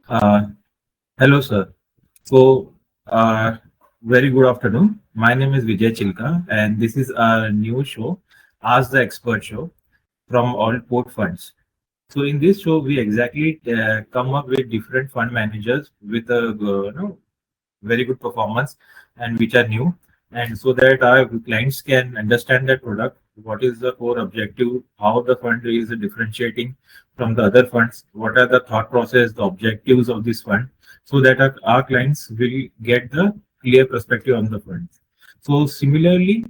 Uh, Hello, sir. So, uh, very good afternoon. My name is Vijay Chilka, and this is our new show, Ask the Expert Show from Altport Funds. So, in this show, we exactly come up with different fund managers with a very good performance and which are new, and so that our clients can understand that product, what is the core objective, how the fund is differentiating from the other funds, what are the thought process, the objectives of this fund, so that our clients will get the clear perspective on the funds. So similarly,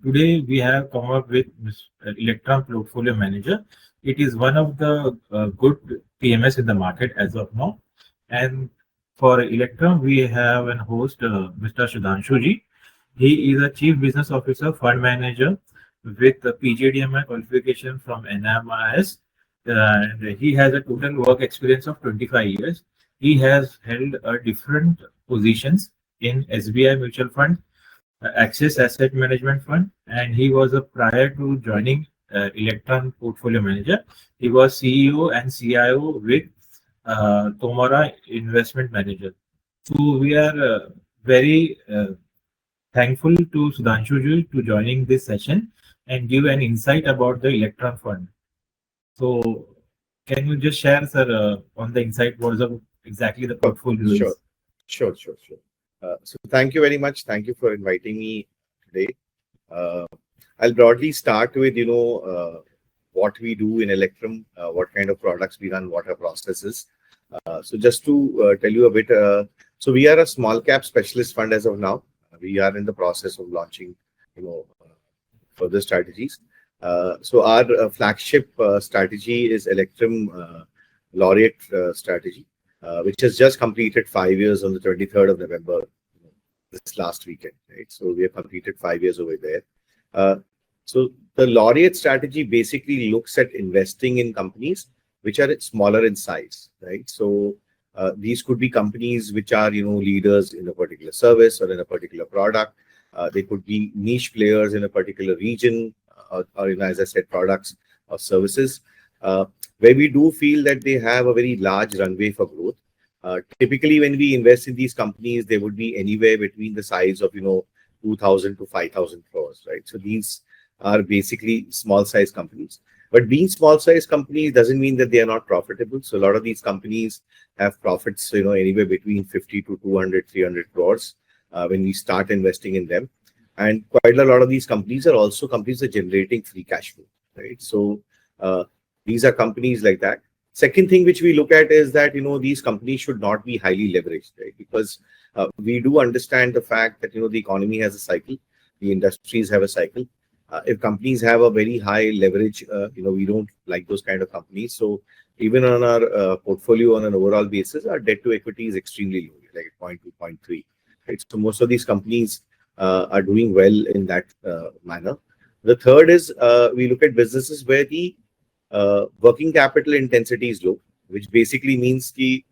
today we have come up with Electrum Portfolio Manager. It is one of the good PMS in the market as of now. And for Electrum, we have an host, Mr. Sudhanshu ji. He is a Chief Business Officer, Fund Manager with the PGDMI qualification from NMIS. And he has a total work experience of 25 years. He has held different positions in SBI Mutual Fund, Axis Asset Management Fund, and he was prior to joining Electron Portfolio Manager. He was CEO and CIO with Tomara Investment Manager. So we are very thankful to Sudhanshu ji to joining this session and give an insight about the Electron Fund. So can you just share, sir, on the insight what is exactly the Sure, portfolio sure, is? sure. So thank you very much. Thank you for inviting me today. Uh, I'll broadly start with, what we do in Electrum, what kind of products we run, what our process is. So just to tell you a bit, so we are a small cap specialist fund as of now. We are in the process of launching, further strategies. So our flagship strategy is Electrum Laureate strategy, which has just completed 5 years on the 23rd of November, this last weekend, right? So we have completed 5 years over there. Uh, so the Laureate strategy basically looks at investing in companies which are smaller in size, right? So these could be companies which are, leaders in a particular service or in a particular product. They could be niche players in a particular region, or as I said, products or services, where we do feel that they have a very large runway for growth. Typically, when we invest in these companies, they would be anywhere between the size of 2,000 to 5,000 crores, right? So these are basically small size companies. But being small size companies doesn't mean that they are not profitable. So a lot of these companies have profits, anywhere between 50 to 200, 300 crores when we start investing in them. And quite a lot of these companies are also companies that are generating free cash flow, right? So uh, these are companies like that. Second thing which we look at is that these companies should not be highly leveraged, right? Because we do understand the fact that the economy has a cycle, the industries have a cycle. If companies have a very high leverage, we don't like those kind of companies. So even on our portfolio on an overall basis, our debt to equity is extremely low, like 0.2, 0.3. Right? So most of these companies are doing well in that manner. The third is we look at businesses where the working capital intensity is low, which basically means ki,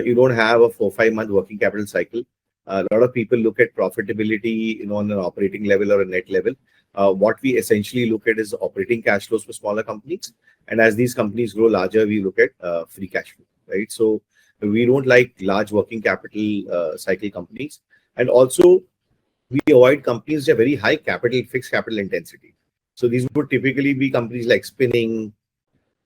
you don't have a 4 5 month working capital cycle. A lot of people look at profitability, on an operating level or a net level. What we essentially look at is operating cash flows for smaller companies, and as these companies grow larger, we look at free cash flow, right? So we don't like large working capital cycle companies, and also we avoid companies that have very high fixed capital intensity. So these would typically be companies like spinning,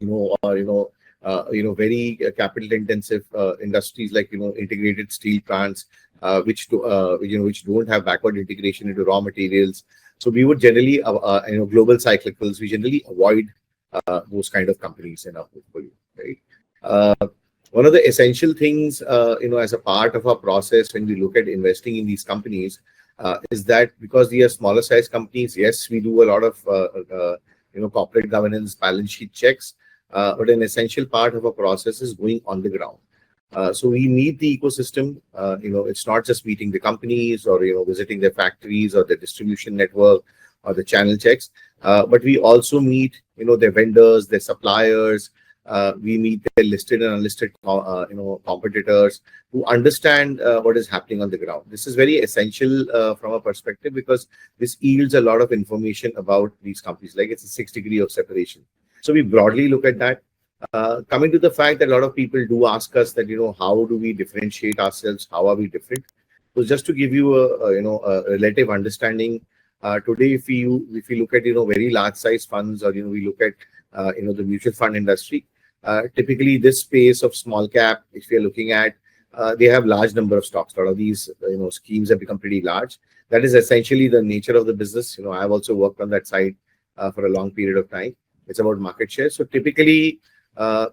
or very capital intensive industries like integrated steel plants, which don't have backward integration into raw materials. So we would generally, global cyclicals, we generally avoid those kind of companies in our portfolio, right? One of the essential things, as a part of our process when we look at investing in these companies, is that because they are smaller size companies, yes, we do a lot of corporate governance, balance sheet checks, but an essential part of our process is going on the ground. So we meet the ecosystem. It's not just meeting the companies or visiting their factories or their distribution network or the channel checks, but we also meet their vendors, their suppliers. We meet their listed and unlisted competitors to understand what is happening on the ground. This is very essential from a perspective because this yields a lot of information about these companies. Like it's a 6 degree of separation. So we broadly look at that. Coming to the fact that a lot of people do ask us that, how do we differentiate ourselves? How are we different? So just to give you a relative understanding, today if we look at very large size funds, or we look at the mutual fund industry, typically this space of small cap, if we are looking at, they have large number of stocks. A lot of these schemes have become pretty large. That is essentially the nature of the business. I've also worked on that side for a long period of time. It's about market share. So typically, uh,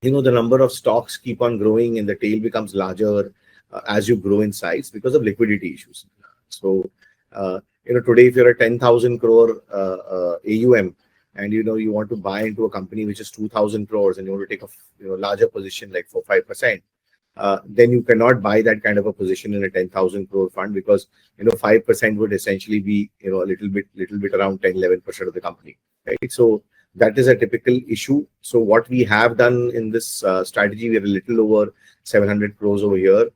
the number of stocks keep on growing and the tail becomes larger as you grow in size because of liquidity issues. So, today if you're a 10,000 crore AUM, and you want to buy into a company which is 2,000 crores, and you want to take a larger position like 4-5%, then you cannot buy that kind of a position in a 10,000 crore fund, because 5% would essentially be a little bit around 10-11% of the company, right? So that is a typical issue. So what we have done in this strategy, we are a little over 700 crores over here,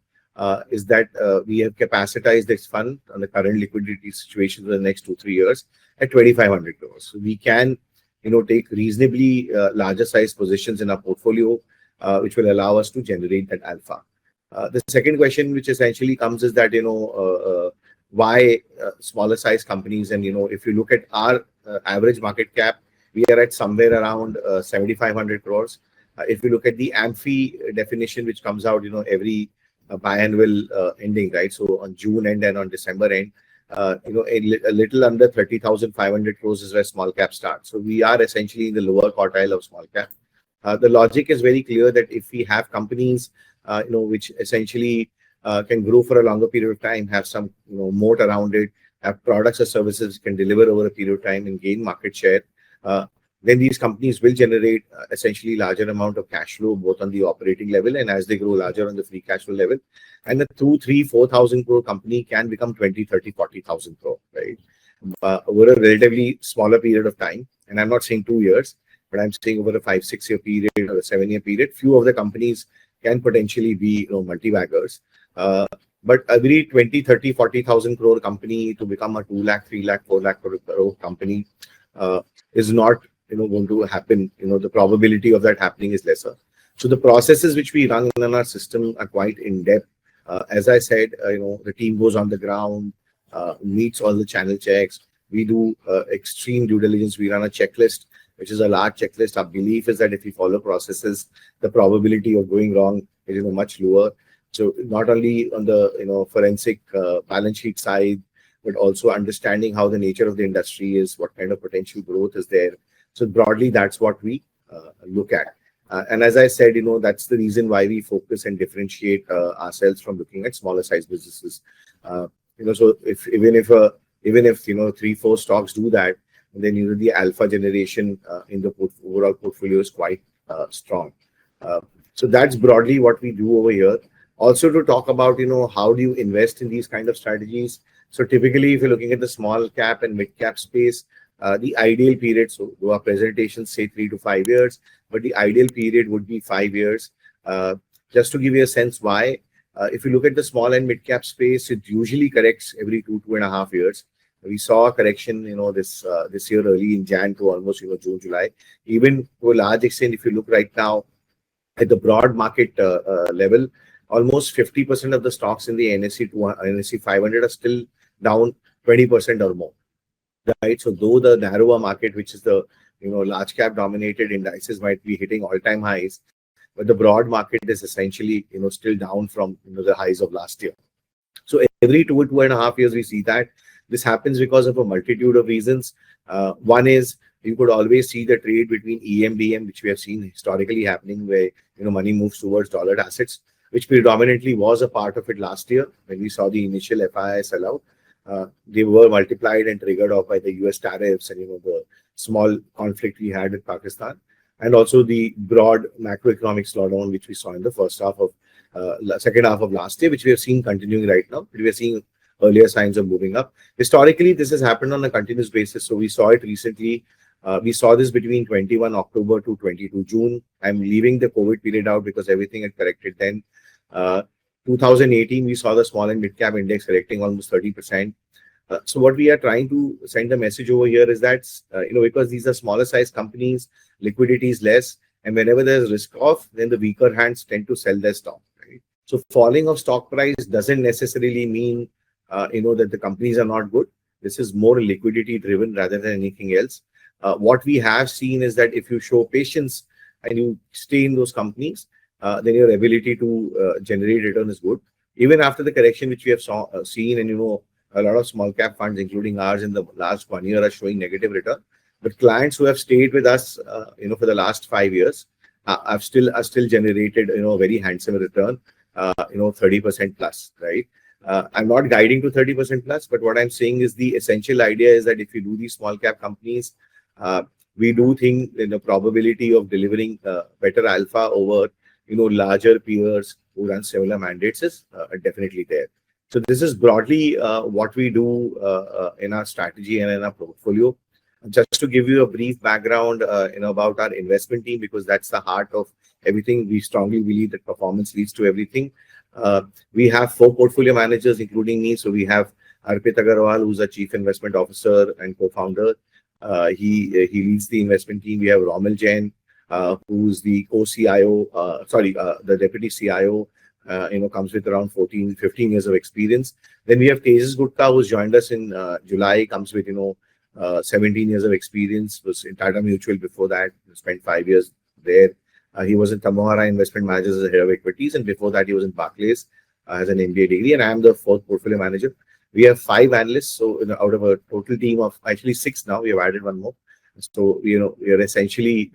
is that we have capacitized this fund on the current liquidity situation for the next 2-3 years at 2,500 crores. So we can take reasonably larger size positions in our portfolio, which will allow us to generate that alpha. The second question which essentially comes is that why smaller size companies? And if you look at our average market cap, we are at somewhere around 7,500 crores. If you look at the AMFI definition, which comes out every biannual ending, right? So on June end and on December end, a little under 30,500 crores is where small cap starts. So we are essentially in the lower quartile of small cap. The logic is very clear that if we have companies, which essentially can grow for a longer period of time, have some moat around it, have products or services can deliver over a period of time and gain market share, then these companies will generate essentially larger amount of cash flow, both on the operating level and as they grow larger on the free cash flow level. And the 2, 3, 4,000 crore company can become 20, 30, 40,000 crore, right? Over a relatively smaller period of time. And I'm not saying 2 years, but I'm saying over a 5-6 year period or a 7-year period, few of the companies can potentially be multi-baggers. But every 20, 30, 40,000 crore company to become a 2 lakh, 3 lakh, 4 lakh crore company is not going to happen. The probability of that happening is lesser. So the processes which we run in our system are quite in depth. As I said, the team goes on the ground, meets all the channel checks. We do extreme due diligence. We run a checklist, which is a large checklist. Our belief is that if we follow processes, the probability of going wrong is much lower. So not only on the forensic balance sheet side, but also understanding how the nature of the industry is, what kind of potential growth is there. So broadly, that's what we look at. And as I said, that's the reason why we focus and differentiate ourselves from looking at smaller size businesses. So even if 3-4 stocks do that, then the alpha generation in the overall portfolio is quite strong. So that's broadly what we do over here. Also, to talk about how do you invest in these kind of strategies. So typically, if you're looking at the small cap and mid cap space, the ideal period, so our presentations say 3 to 5 years, but the ideal period would be 5 years. Just to give you a sense why, if you look at the small and mid cap space, it usually corrects every 2.5 years. We saw a correction, this year early in Jan to almost June, July. Even to a large extent, if you look right now at the broad market level, almost 50% of the stocks in the NSE 500 are still down 20% or more. Right. So though the narrower market, which is the large cap dominated indices, might be hitting all-time highs, but the broad market is essentially still down from the highs of last year. So every 2.5 years we see that. This happens because of a multitude of reasons. One is you could always see the trade between EM/BM, which we have seen historically happening, where money moves towards dollared assets, which predominantly was a part of it last year when we saw the initial FII sellout. They were multiplied and triggered off by the US tariffs and the small conflict we had with Pakistan, and also the broad macroeconomic slowdown which we saw in the second half of last year, which we have seen continuing right now. We are seeing earlier signs of moving up. Historically, this has happened on a continuous basis. So we saw it recently. We saw this between 21 October to 22 June. I'm leaving the COVID period out because everything had corrected then. 2018, we saw the small and mid cap index correcting almost 30%. So what we are trying to send a message over here is that, because these are smaller size companies, liquidity is less, and whenever there's risk off, then the weaker hands tend to sell their stock, right? So falling of stock price doesn't necessarily mean that the companies are not good. This is more liquidity driven rather than anything else. What we have seen is that if you show patience and you stay in those companies, then your ability to generate return is good. Even after the correction which we have seen, and a lot of small cap funds, including ours, in the last 1 year are showing negative return. But clients who have stayed with us, for the last 5 years, are still generated, a very handsome return, 30% plus, right? I'm not guiding to 30% plus, but what I'm saying is the essential idea is that if you do these small cap companies, we do think the probability of delivering better alpha over, larger peers who run similar mandates is definitely there. So this is broadly what we do in our strategy and in our portfolio. Just to give you a brief background, about our investment team, because that's the heart of everything. We strongly believe that performance leads to everything. We have 4 portfolio managers, including me. So we have Arpit Agrawal, who's a chief investment officer and co-founder. He leads the investment team. We have Rommel Jain, who's the co-CIO, the deputy CIO. Comes with around 15 years of experience. Then we have Tejas Gupta, who's joined us in July, comes with 17 years of experience, was in Tata Mutual before that, spent 5 years there. He was in Tamohara Investment Managers as a head of equities, and before that he was in Barclays as an MBA degree, and I am the 4th portfolio manager. We have 5 analysts, so out of a total team of actually 6 now, we have added 1 more. So we are essentially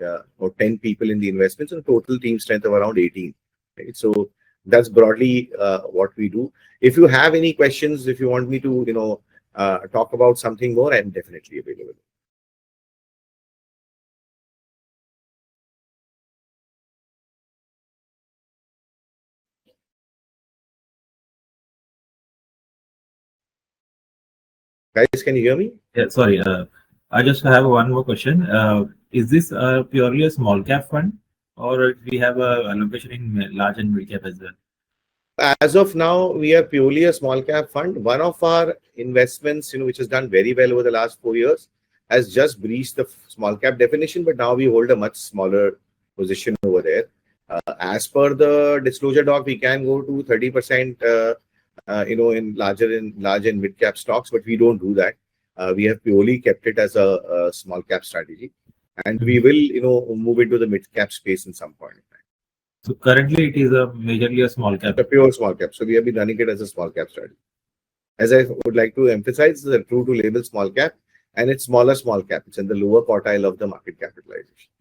10 people in the investments, and total team strength of around 18. Right? So that's broadly what we do. If you have any questions, if you want me to talk about something more, I'm definitely available. Guys, can you hear me? Yeah, sorry. I just have one more question. Is this purely a small cap fund, or we have a allocation in large and mid cap as well? As of now, we are purely a small cap fund. One of our investments, which has done very well over the last 4 years, has just breached the small cap definition, but now we hold a much smaller position over there. As per the disclosure doc, we can go to 30%, in large and mid cap stocks, but we don't do that. We have purely kept it as a small cap strategy, and we will, move into the mid cap space in some point. So currently it is a majorly a small cap. A pure small cap. So we have been running it as a small cap strategy. As I would like to emphasize, it's a true to label small cap, and it's smaller small cap. It's in the lower quartile of the market capitalization.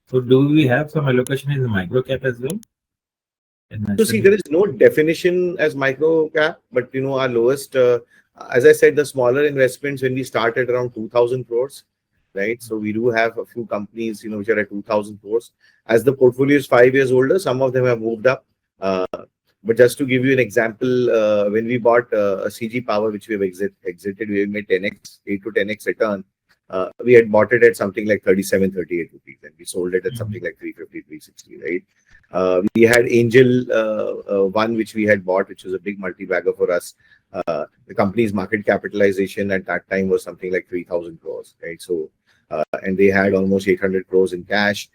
So do we have some allocation in the micro cap as well? So see, there is no definition as micro cap, but our lowest, as I said, the smaller investments when we started around 2,000 crores, right? So we do have a few companies, which are at 2,000 crores. As the portfolio is 5 years older, some of them have moved up. But just to give you an example, when we bought a CG Power, which we have exited, we have made 10x, 8 to 10x return. We had bought it at something like 37, 38 rupees, and we sold it at something like 350, 360, right? We had Angel one, which we had bought, which was a big multi-bagger for us. The company's market capitalization at that time was something like 3,000 crores, right? So, and they had almost 800 crores in cash.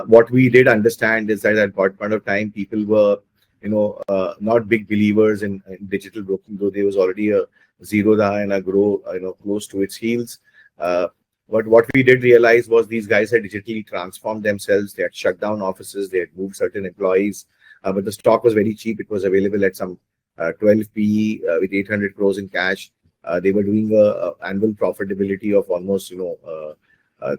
What we did understand is that at that point of time, people were, not big believers in digital broking, though there was already a Zerodha and a Grow, close to its heels. But what we did realize was these guys had digitally transformed themselves. They had shut down offices. They had moved certain employees. But the stock was very cheap. It was available at some 12 PE with 800 crores in cash. They were doing a annual profitability of almost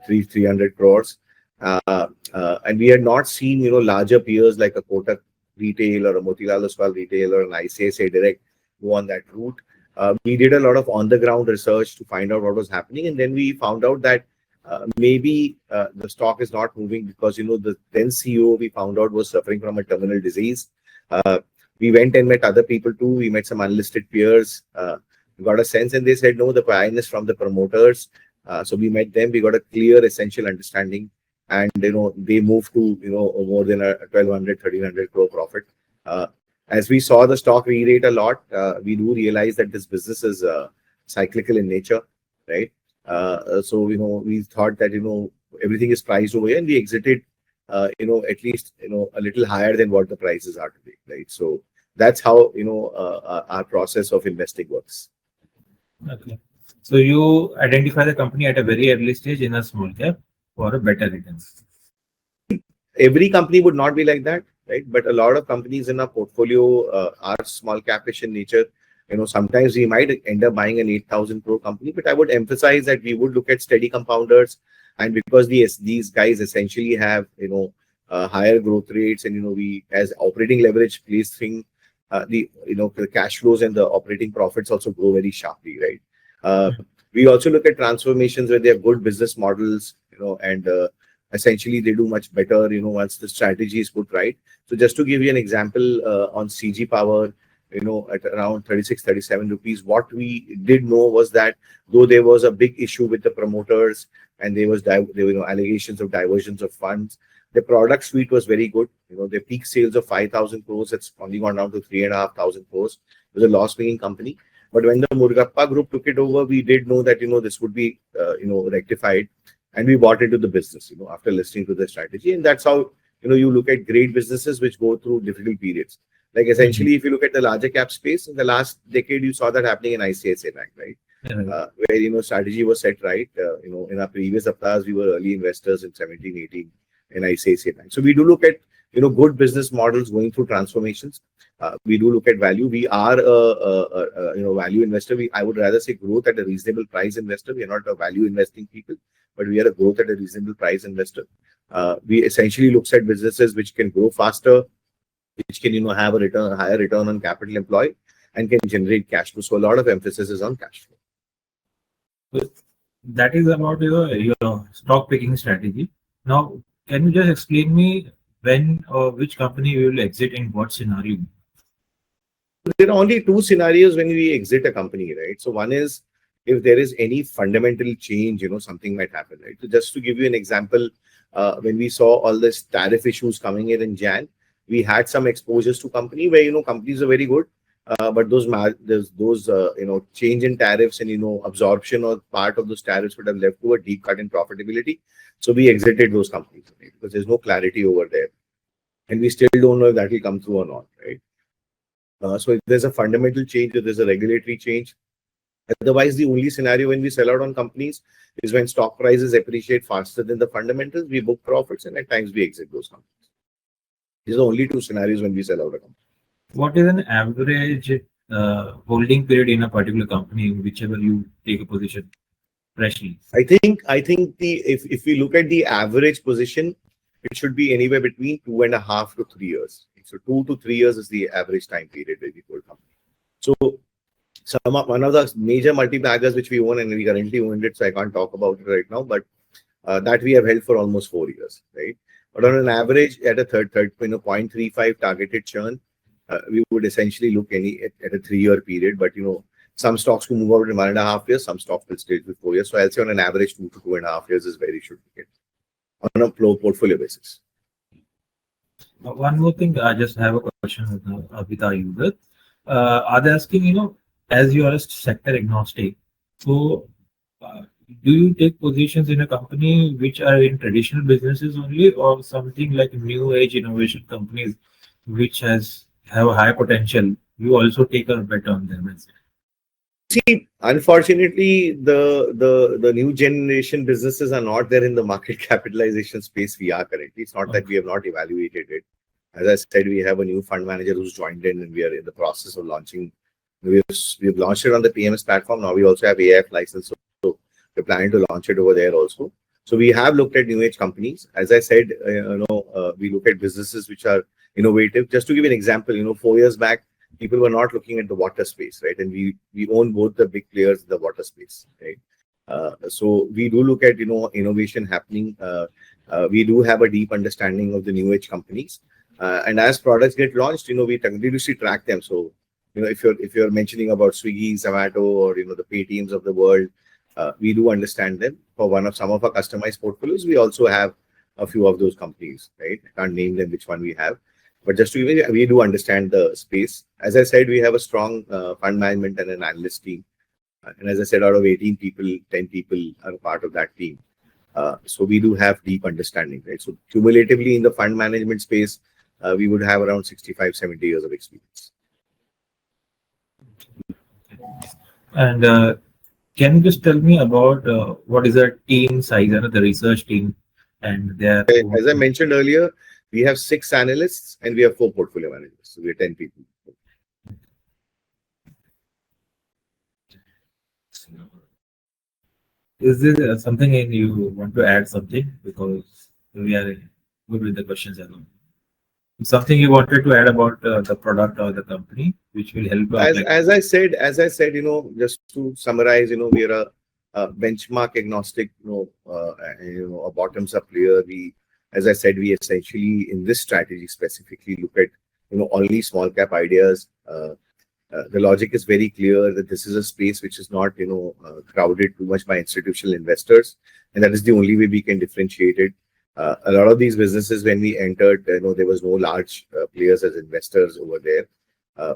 300 crores. And we had not seen larger peers like a Kotak Retail or a Motilal Oswal Retail or an ICICI Direct go on that route. We did a lot of on-the-ground research to find out what was happening, and then we found out that maybe the stock is not moving because the then CEO we found out was suffering from a terminal disease. We went and met other people too. We met some unlisted peers. We got a sense, and they said no, the buy-in is from the promoters. So we met them. We got a clear, essential understanding, and they moved to more than a 1,200, 1,300 crore profit. As we saw the stock re-rate a lot, we do realize that this business is cyclical in nature, right? So we thought that everything is priced over here, and we exited at least, a little higher than what the prices are today, right? So that's how, our process of investing works. Okay. So you identify the company at a very early stage in a small cap for a better returns. Every company would not be like that, right? But a lot of companies in our portfolio are small capish in nature. Sometimes we might end up buying an 8,000 crore company, but I would emphasize that we would look at steady compounders, and because these guys essentially have higher growth rates, and we, as operating leverage plays thing, the cash flows and the operating profits also grow very sharply, right? We also look at transformations where they have good business models, and essentially they do much better, once the strategy is put right. So just to give you an example, on CG Power, at around 36, 37 rupees, what we did know was that though there was a big issue with the promoters and there were allegations of diversions of funds, the product suite was very good. The peak sales of 5,000 crores, it's only gone down to 3,500 crores. It was a loss-making company. But when the Murugappa group took it over, we did know that, this would be, rectified, and we bought into the business, after listening to the strategy. And that's how, you look at great businesses which go through difficult periods. Like essentially, if you look at the larger cap space, in the last decade, you saw that happening in ICICI Bank, right? Where, strategy was set right. In our previous avatars, we were early investors in 17, 18 in ICICI Bank. So we do look at, good business models going through transformations. We do look at value. We are a value investor. I would rather say growth at a reasonable price investor. We are not a value investing people, but we are a growth at a reasonable price investor. We essentially look at businesses which can grow faster, which can, have a higher return on capital employed, and can generate cash flow. So a lot of emphasis is on cash flow. That is about your stock picking strategy. Now, can you just explain me when or which company you will exit in what scenario? There are only two scenarios when we exit a company, right? So one is if there is any fundamental change, something might happen, right? So just to give you an example, when we saw all this tariff issues coming in Jan, we had some exposures to company where, companies are very good, but those change in tariffs and, absorption or part of those tariffs would have led to a deep cut in profitability. So we exited those companies, right? Because there's no clarity over there. And we still don't know if that will come through or not, right? So if there's a fundamental change, if there's a regulatory change. Otherwise, the only scenario when we sell out on companies is when stock prices appreciate faster than the fundamentals, we book profits, and at times we exit those companies. These are the only two scenarios when we sell out a company. What is an average holding period in a particular company, whichever you take a position freshly? I think if we look at the average position, it should be anywhere between 2.5 to 3 years. So 2 to 3 years is the average time period where we hold company. So one of the major multi-baggers which we own, and we currently own it, so I can't talk about it right now, but that we have held for almost 4 years, right? But on an average, at a 0.35 targeted churn, we would essentially look at a 3-year period. But some stocks will move out in 1.5 years, some stocks will stay with 4 years. So I'll say on an average 2 to 2.5 years is where you should get on a portfolio basis. One more thing, I just have a question with our users. Are they asking, as you are a sector agnostic, so do you take positions in a company which are in traditional businesses only, or something like new age innovation companies which have a high potential? You also take a bet on them. See, unfortunately, the new generation businesses are not there in the market capitalization space we are currently. It's not that we have not evaluated it. As I said, we have a new fund manager who's joined in, and we are in the process of launching. We've launched it on the PMS platform. Now we also have AIF license, so we're planning to launch it over there also. So we have looked at new age companies. As I said, we look at businesses which are innovative. Just to give you an example, 4 years back, people were not looking at the water space, right? And we own both the big players in the water space, right? So we do look at innovation happening. We do have a deep understanding of the new age companies, and as products get launched, we continuously track them. So if you're mentioning about Swiggy, Zomato, or the Paytms of the world, we do understand them. For some of our customized portfolios, we also have a few of those companies, right? I can't name them which one we have. But just to give you, we do understand the space. As I said, we have a strong fund management and an analyst team. And as I said, out of 18 people, 10 people are a part of that team. So we do have deep understanding, right? So cumulatively in the fund management space, we would have around 65, 70 years of experience. And can you just tell me about what is the team size, the research team, and their As I mentioned earlier, we have 6 analysts and we have 4 portfolio managers. So we are 10 people. Is there something in you want to add something, because we are good with the questions as well. Something you wanted to add about the product or the company, which will help As I said, just to summarize, we are a benchmark agnostic, a bottoms up player. As I said, we essentially in this strategy specifically look at, only small cap ideas. The logic is very clear that this is a space which is not, crowded too much by institutional investors, and that is the only way we can differentiate it. A lot of these businesses, when we entered, there was no large players as investors over there.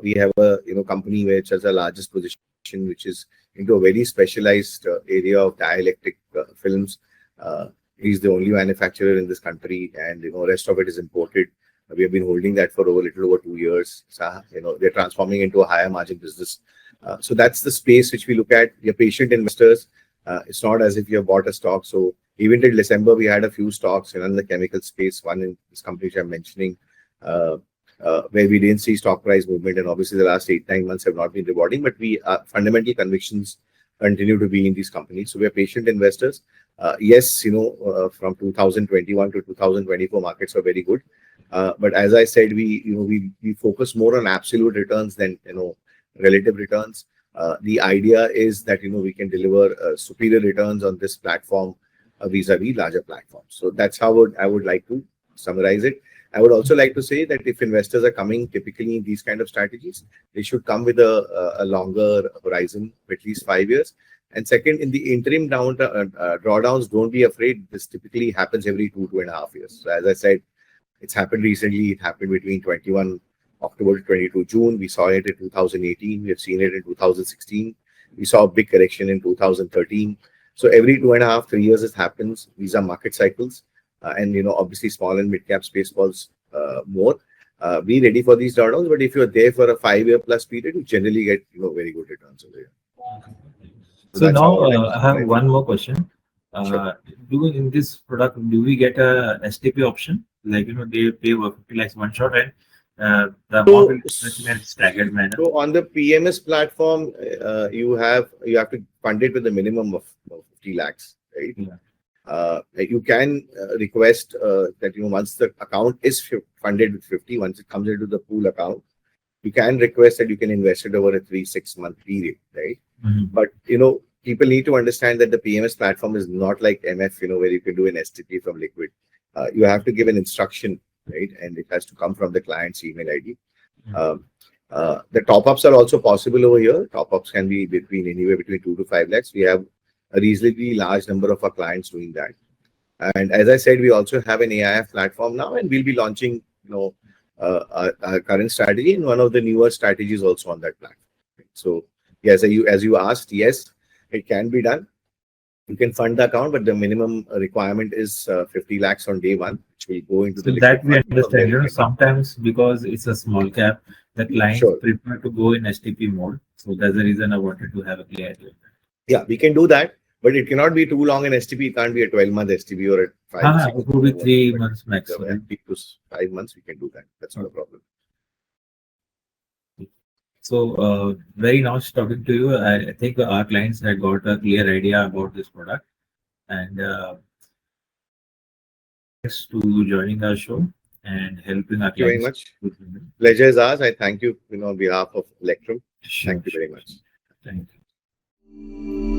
We have a company which has the largest position, which is into a very specialized area of dielectric films. He's the only manufacturer in this country, and rest of it is imported. We have been holding that for a little over 2 years. So, they're transforming into a higher margin business. So that's the space which we look at. We are patient investors. It's not as if you have bought a stock. So even till December, we had a few stocks in the chemical space. One in this company which I'm mentioning, where we didn't see stock price movement, and obviously the last 8-9 months have not been rewarding. But we fundamental convictions continue to be in these companies. So we are patient investors. Yes, from 2021 to 2024, markets were very good. But as I said, we focus more on absolute returns than relative returns. The idea is that we can deliver superior returns on this platform vis-a-vis larger platforms. So that's how I would like to summarize it. I would also like to say that if investors are coming typically in these kind of strategies, they should come with a longer horizon, at least 5 years. And second, in the interim drawdowns, don't be afraid. This typically happens every 2.5 years. So as I said, it's happened recently. It happened between 21 October to 22 June. We saw it in 2018. We have seen it in 2016. We saw a big correction in 2013. So every 2.5, 3 years it happens. These are market cycles. And obviously small and mid cap space falls more. Be ready for these drawdowns. But if you're there for a 5-year plus period, you generally get very good returns over here. So now I have one more question. Sure. In this product, do we get a STP option? Like, they pay 50 lakhs one shot, and the amount will be in a staggered manner. So on the PMS platform, you have to fund it with a minimum of 50 lakhs, right? Yeah. You can request that once the account is funded with 50, once it comes into the pool account, you can request that you can invest it over a 3-6 month period, right? Mm-hmm. But people need to understand that the PMS platform is not like MF, where you can do an STP from liquid. You have to give an instruction, right? And it has to come from the client's email ID. Mm-hmm. The top-ups are also possible over here. Top-ups can be anywhere between 2 to 5 lakhs. We have a reasonably large number of our clients doing that. And as I said, we also have an AIF platform now, and we'll be launching, our current strategy and one of the newer strategies also on that platform. So yes, as you asked, yes, it can be done. You can fund the account, but the minimum requirement is 50 lakhs on day one, which will go into the that we fund. understand. Sometimes because it's a small cap, the clients prefer to go in STP mode. So that's the reason I wanted to have a clear idea. Yeah, we can do that, but it cannot be too long in STP. It can't be a 12-month STP or a 5. It will be 3 months maximum. 3 to 5 months, we can do that. That's not a problem. So very nice talking to you. I think our clients had got a clear idea about this product, and thanks to joining our show and helping our clients. Thank you very much. Pleasure is ours. I thank you, on behalf of Electrum. Thank you very much. Thank you.